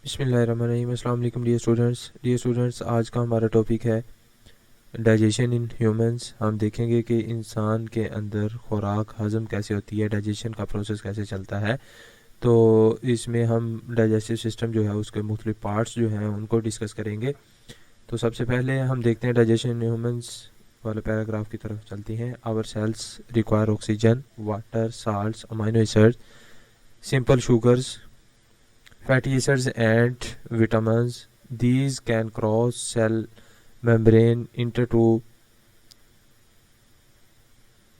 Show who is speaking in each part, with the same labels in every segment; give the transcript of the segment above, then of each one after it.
Speaker 1: बिस्मिल्लाहिर्रहमानिर्रहीम। अस्सलाम वालेकुम डियर स्टूडेंट्स, आज का हमारा टॉपिक है डाइजेशन इन ह्यूमंस। हम देखेंगे कि इंसान के अंदर खुराक हज़म कैसे होती है, डाइजेशन का प्रोसेस कैसे चलता है। तो इसमें हम डाइजेस्टिव सिस्टम जो है उसके मुख्तलिफ पार्ट्स जो हैं उनको डिस्कस करेंगे। तो सबसे पहले हम देखते हैं डाइजेशन इन ह्यूमंस वाले पैराग्राफ की तरफ चलते हैं। Our cells require oxygen, water, salts, amino acids, simple sugars, fatty acids and vitamins. These can cross cell membrane into two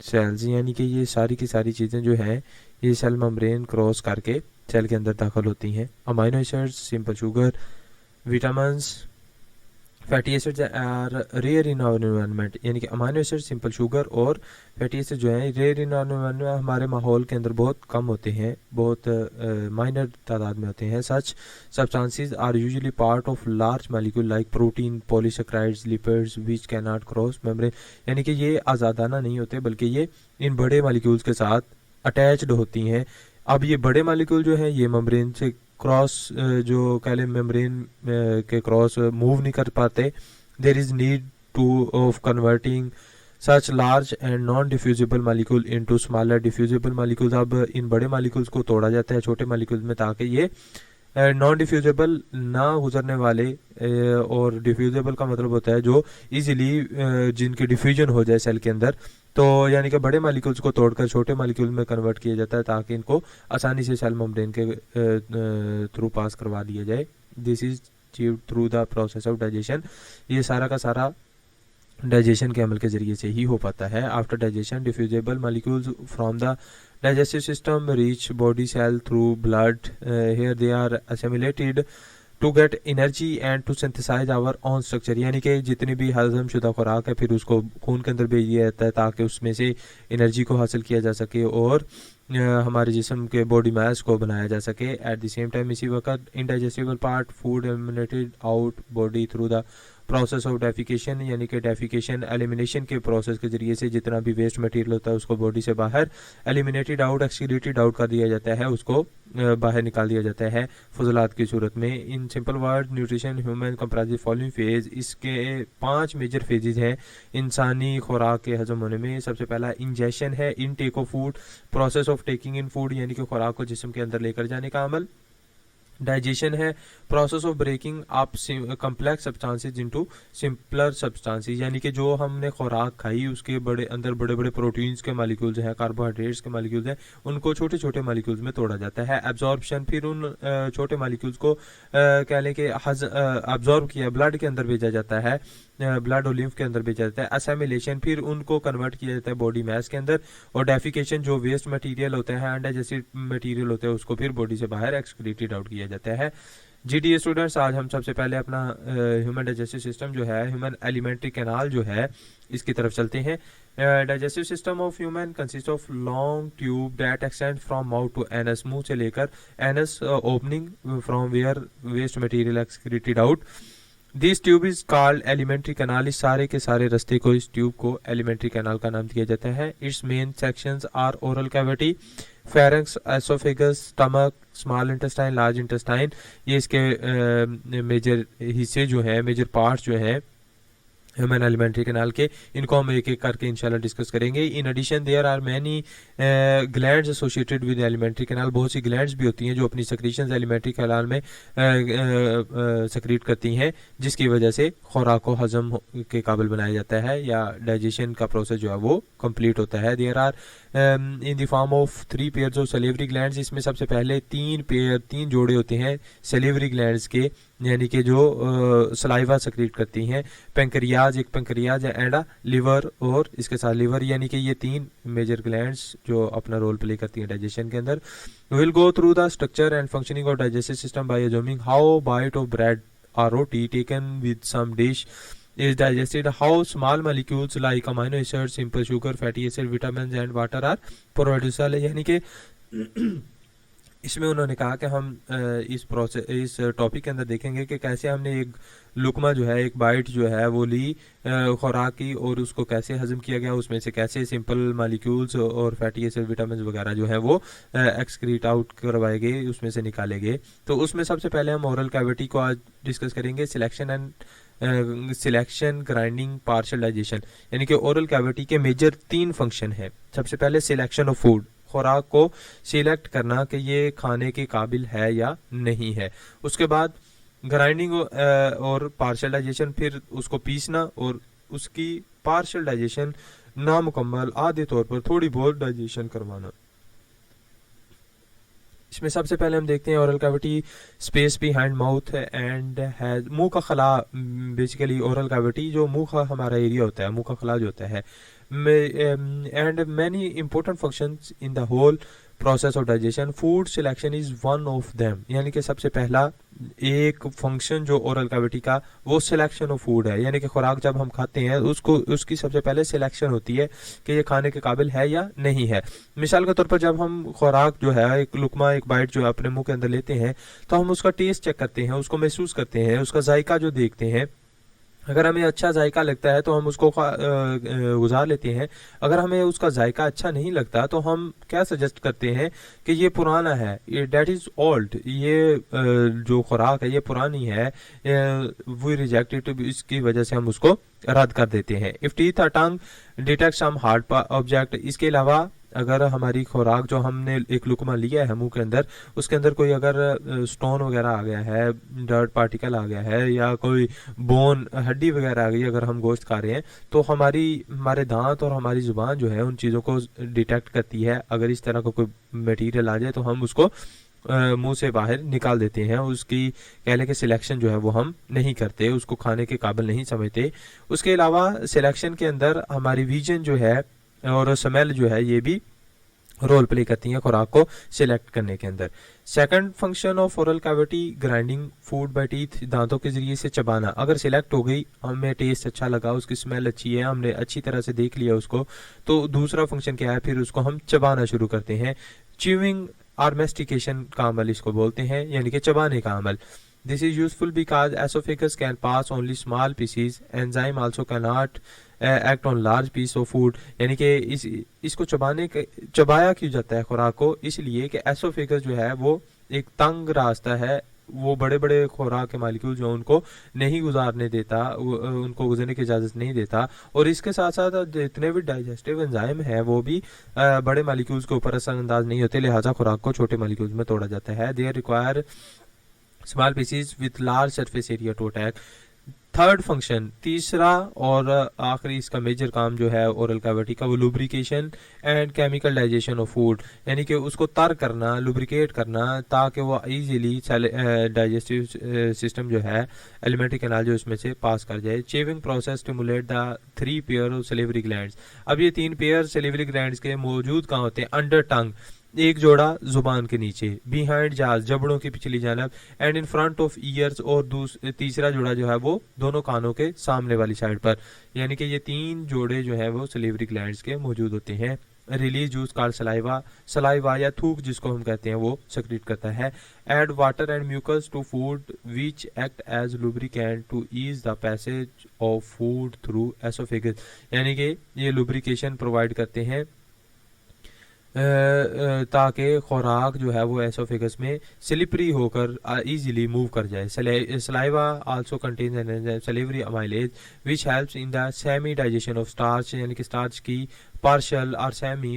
Speaker 1: cells, यानी कि ये सारी की सारी चीज़ें जो हैं ये सेल मेम्ब्रेन क्रॉस करके सेल के अंदर दाखिल होती हैं। Amino acids, simple sugar, vitamins, fatty acids are rare in our environment, यानी कि अमाइनो एसिड, सिंपल शुगर और फैटी एसिड जो हैं रेयर इन आवर एनवायरनमेंट, हमारे माहौल के अंदर बहुत कम होते हैं, बहुत माइनर तादाद में होते हैं। Such substances are usually part of large molecule like protein, polysaccharides, lipids which can not cross membrane, यानी कि ये आज़ादाना नहीं होते बल्कि ये इन बड़े मॉलिक्यूल्स के साथ अटैच्ड होती हैं। अब ये बड़े मॉलिक्यूल जो हैं ये मेम्ब्रेन से क्रॉस जो कह लें मेम्ब्रेन के क्रॉस मूव नहीं कर पाते। There is need to of converting such large and non diffusible molecule into smaller diffusible molecules. अब इन बड़े मालिक्यूल्स को तोड़ा जाता है छोटे मालिक्यूल्स में ताकि ये नॉन डिफ्यूजेबल ना गुजरने वाले और डिफ्यूजेबल का मतलब होता है जो इजीली जिनकी डिफ्यूजन हो जाए सेल के अंदर। तो यानी कि बड़े मालिक्यूल्स को तोड़कर छोटे मालिक्यूल में कन्वर्ट किया जाता है ताकि इनको आसानी से सेल मेम्ब्रेन के थ्रू पास करवा दिया जाए। This is achieved through the process of digestion. ये सारा का सारा डाइजेशन के अमल के ज़रिए से ही हो पाता है। After digestion diffusible molecules from the digestive system reach body cell through blood. Here they are assimilated to get energy and to synthesize our own structure, यानी कि जितनी भी हजम शुदा खुराक है फिर उसको खून के अंदर भेज दिया जाता है ताकि उसमें से एनर्जी को हासिल किया जा सके और हमारे जिस्म के बॉडी मास को बनाया जा सके। एट द सेम टाइम इसी वक्त indigestible part food eliminated out body through the process of defecation, यानी कि डेफिकेशन एलिमिनेशन के प्रोसेस के जरिए से जितना भी वेस्ट मटेरियल होता है उसको बॉडी से बाहर एलिमिनेटेड आउट, एक्सक्रीटेड आउट कर दिया जाता है, उसको बाहर निकाल दिया जाता है फजलात की सूरत में। In simple word nutrition human comprise following phase. इसके 5 मेजर फेजेज हैं इंसानी खुराक के हजम होने में। सबसे पहला इंजेशन है, intake of food, process of taking in food, यानी कि खुराक को जिस्म के अंदर लेकर जाने का अमल। डाइजेशन है, process of breaking up complex substances into simpler substances, यानी कि जो हमने खुराक खाई उसके बड़े अंदर बड़े बड़े प्रोटीन्स के मॉलिक्यूल्स हैं, कार्बोहाइड्रेट्स के मॉलिक्यूल्स हैं, उनको छोटे छोटे मॉलिक्यूल्स में तोड़ा जाता है। एब्जॉर्प्शन, फिर उन छोटे मॉलिक्यूल्स को कह लें कि अब्जॉर्ब किया ब्लड के अंदर भेजा जाता है, ब्लड और लिम्फ के अंदर भेजा जाता है। असेमिलेशन, फिर उनको कन्वर्ट किया जाता है बॉडी मास के अंदर। और डेफिकेशन, जो वेस्ट मटेरियल होते हैं अनडाइजेस्टेड मटेरियल होते हैं उसको फिर बॉडी से बाहर एक्सक्रीटेड आउट किया जाता है। जी स्टूडेंट्स, आज हम सबसे पहले अपना ह्यूमन डाइजेस्टिव सिस्टम जो है, ह्यूमन एलिमेंट्री कैनाल जो है, इसकी तरफ चलते हैं। Digestive system of human consist of long tube that extend from mouth to anus, मुंह से लेकर anus opening from where waste material excreted out. This tube is called alimentary canal. इस सारे के सारे रास्ते को, इस ट्यूब को एलिमेंट्री कैनाल का नाम दिया जाता है। Its main sections are oral cavity, pharynx, oesophagus, stomach, small intestine, large intestine. ये इसके मेजर हिस्से जो हैं, मेजर पार्ट्स जो हैं ह्यूमन एलिमेंट्री कैनाल के, इनको हम एक एक करके इंशाल्लाह डिस्कस करेंगे। In addition there are many glands associated with alimentary canal. बहुत सी ग्लैंड्स भी होती हैं जो अपनी सेक्रीशंस एलिमेंट्री कैनाल में सेक्रीट करती हैं, जिसकी वजह से खुराक को हजम के काबिल बनाया जाता है या डाइजेशन का प्रोसेस जो है वो कंप्लीट होता है। There are in the form of 3 pairs of salivary glands. इसमें सबसे पहले 3 जोड़े होते हैं सलेवरी ग्लैंड्स के, यानी कि जो सलाइवा सेक्रीट करती हैं। पेंक्रियाज, एक पेंक्रियाज है, एंड लिवर, और इसके साथ लिवर, यानी कि ये 3 मेजर ग्लैंड्स जो अपना रोल प्ले करती हैं डाइजेशन के अंदर। Will go through the structure and functioning of digestive system by assuming how bite of bread or roti taken with some dish is digested, how small molecules like amino acids, simple sugar, fatty acid, vitamins and water are produced, यानी कि इसमें उन्होंने कहा कि हम इस topic के अंदर देखेंगे कि कैसे हमने एक लुकमा जो है, एक बाइट जो है वो ली खुराक की, और उसको कैसे हजम किया गया, उसमें से कैसे सिंपल मालिक्यूल्स और फैटी एसिड, विटामिन वगैरह जो है वो एक्सक्रीट आउट करवाए गए, उसमें से निकाले गए। तो उसमें सबसे पहले हम ओरल कैविटी को आज डिस्कस करेंगे, सिलेक्शन, ग्राइंडिंग, पार्शियल डाइजेशन। यानी कि ओरल कैविटी के मेजर 3 फंक्शन है। सबसे पहले सिलेक्शन ऑफ फूड, खुराक को सिलेक्ट करना कि ये खाने के काबिल है या नहीं है। उसके बाद ग्राइंडिंग और पार्शियल डाइजेशन, फिर उसको पीसना और उसकी पार्शियल डाइजेशन, नामुकम्मल आधे तौर पर थोड़ी बहुत डाइजेशन करवाना। इसमें सबसे पहले हम देखते हैं oral cavity, space behind mouth and has, मुंह का खला। बेसिकली ओरल कैविटी जो मुंह का हमारा एरिया होता है, मुंह का खला जो होता है, and many important functions in the whole process of digestion, food selection is one of them. यानी कि सबसे पहला एक फंक्शन जो ओरल कैविटी का, वो सिलेक्शन ऑफ फूड है। यानी कि खुराक जब हम खाते हैं उसको, उसकी सबसे पहले सिलेक्शन होती है कि ये खाने के काबिल है या नहीं है। मिसाल के तौर पर जब हम खुराक जो है, एक लुकमा, एक बाइट जो है अपने मुंह के अंदर लेते हैं, तो हम उसका टेस्ट चेक करते हैं, उसको महसूस करते हैं, उसका जायका जो देखते हैं। अगर हमें अच्छा जायका लगता है तो हम उसको गुजार लेते हैं। अगर हमें उसका जायका अच्छा नहीं लगता तो हम क्या सजेस्ट करते हैं कि ये पुराना है, ये डेट इज ओल्ड, ये जो खुराक है ये पुरानी है, वी रिजेक्ट इट, इसकी वजह से हम उसको रद्द कर देते हैं। If teeth or tongue detect some hard object, इसके अलावा अगर हमारी खुराक जो हमने एक लुकमा लिया है मुंह के अंदर, उसके अंदर कोई अगर स्टोन वगैरह आ गया है, डर्ट पार्टिकल आ गया है, या कोई बोन, हड्डी वगैरह आ गई, अगर हम गोश्त खा रहे हैं, तो हमारे दांत और हमारी जुबान जो है उन चीज़ों को डिटेक्ट करती है। अगर इस तरह का कोई मटेरियल आ जाए तो हम उसको मुंह से बाहर निकाल देते हैं, उसकी कह लें कि सिलेक्शन जो है वो हम नहीं करते, उसको खाने के काबिल नहीं समझते। उसके अलावा सिलेक्शन के अंदर हमारी विजन जो है और स्मेल जो है ये भी रोल प्ले करती हैं खुराक को सिलेक्ट करने के अंदर। Second function of oral cavity, grinding food by teeth, दांतों के जरिए से चबाना। अगर सिलेक्ट हो गई, हमें टेस्ट अच्छा लगा, उसकी स्मेल अच्छी है, हमने अच्छी तरह से देख लिया उसको, तो दूसरा फंक्शन क्या है, फिर उसको हम चबाना शुरू करते हैं। च्यूइंग और मेस्टिकेशन का अमल इसको बोलते हैं, यानी कि चबाने का अमल। This is useful because esophagus can pass only small pieces. Enzyme also cannot act on large piece of food. यानी कि इसको चबाया क्यों जाता है खुराक को, इसलिए कि एसोफेगस जो है वो एक तंग रास्ता है, वो बड़े बड़े खुराक के मालिक्यूल जो उनको नहीं गुजारने देता, उनको गुजरने की इजाज़त नहीं देता। और इसके साथ साथ जितने भी डाइजेस्टिव एंजाइम है वो भी बड़े मालिक्यूल्स के ऊपर असरअंदाज नहीं होते, लिहाजा खुराक को छोटे मालिक्यूल्स में तोड़ा जाता है। They require small pieces with large surface area to attack. Third function, तीसरा और आखिरी इसका मेजर काम जो है ओरल कैविटी का, वो lubrication and chemical digestion of food, यानी कि उसको तर करना, लुब्रिकेट करना, ताकि वो इजीली डाइजेस्टिव सिस्टम जो है, एलिमेंट्री कैनाल जो इसमें से पास कर जाए। Chewing process stimulate the 3 pair of salivary glands. अब ये 3 पेयर सलिवरी ग्लैंड्स के मौजूद कहाँ होते हैं, अंडर टंग, एक जोड़ा जुबान के नीचे, बिहाइंड जाज, जबड़ों की पिछली जानब, and in front of years, और तीसरा जोड़ा जो है वो दोनों कानों के सामने वाली साइड पर। यानी कि ये 3 जोड़े जो है वो सलिवरी ग्लैंड्स के मौजूद होते हैं। रिलीज जूस कॉल्ड सलाइवा या थूक जिसको हम कहते हैं वो सेक्रेट करता है। Add water and mucus to food which act as lubricant to ease the passage of food through oesophagus. यानी कि ये लुब्रिकेशन प्रोवाइड करते हैं ताकि खुराक जो है वो एसोफेगस में स्लिपरी होकर इजीली मूव कर जाए। Saliva also contains salivary amylase which helps in the semi digestion of starch, यानी कि स्टार्च की पार्शियल और सेमी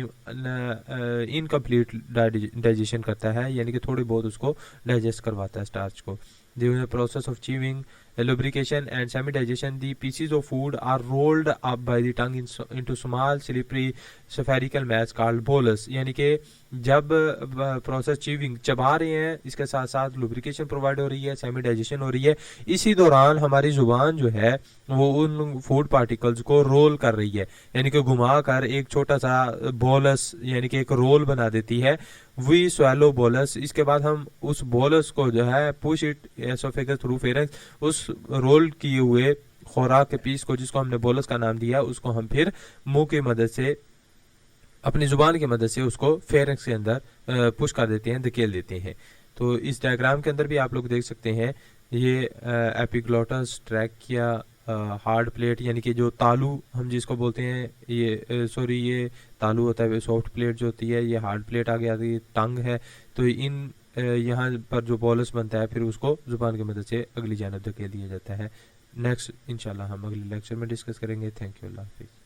Speaker 1: इनकम्प्लीट डाइजेशन करता है, यानी कि थोड़ी बहुत उसको डाइजेस्ट करवाता है स्टार्च को। During the process of chewing, lubrication and semi-digestion, the pieces of food are rolled up by the tongue into small slippery spherical mass called bolus। यानी कि जब प्रोसेस च्यूइंग चबा रहे हैं, इसके साथ साथ लुब्रिकेशन प्रोवाइड हो रही है, सेमी डाइजेशन हो रही है, इसी दौरान हमारी जुबान जो है वो उन फूड पार्टिकल्स को रोल कर रही है, यानी कि घुमा कर एक छोटा सा बोलस, यानी कि एक रोल बना देती है। वी स्वेलो बोलस, इसके बाद हम उस बोलस को जो है push it oesophagus through pharynx, उस रोल किए हुए खुराक के पीस को जिसको हमने बोलस का नाम दिया, उसको हम फिर मुंह की मदद से अपनी ज़ुबान की मदद से उसको फेरेंक्स के अंदर पुश कर देते हैं, धकेल देते हैं। तो इस डायग्राम के अंदर भी आप लोग देख सकते हैं ये एपिग्लोटस, ट्रैकिया, हार्ड प्लेट यानी कि जो तालू हम जिसको बोलते हैं, ये सॉरी ये तालू होता है, सॉफ्ट प्लेट जो होती है, ये हार्ड प्लेट आगे आती है, टंग है। तो इन यहाँ पर जो बॉलस बनता है फिर उसको ज़ुबान की मदद से अगली जानब धकेल दिया जाता है। नेक्स्ट इंशाल्लाह हम अगले लेक्चर में डिस्कस करेंगे। थैंक यू, अल्लाह हाफिज़।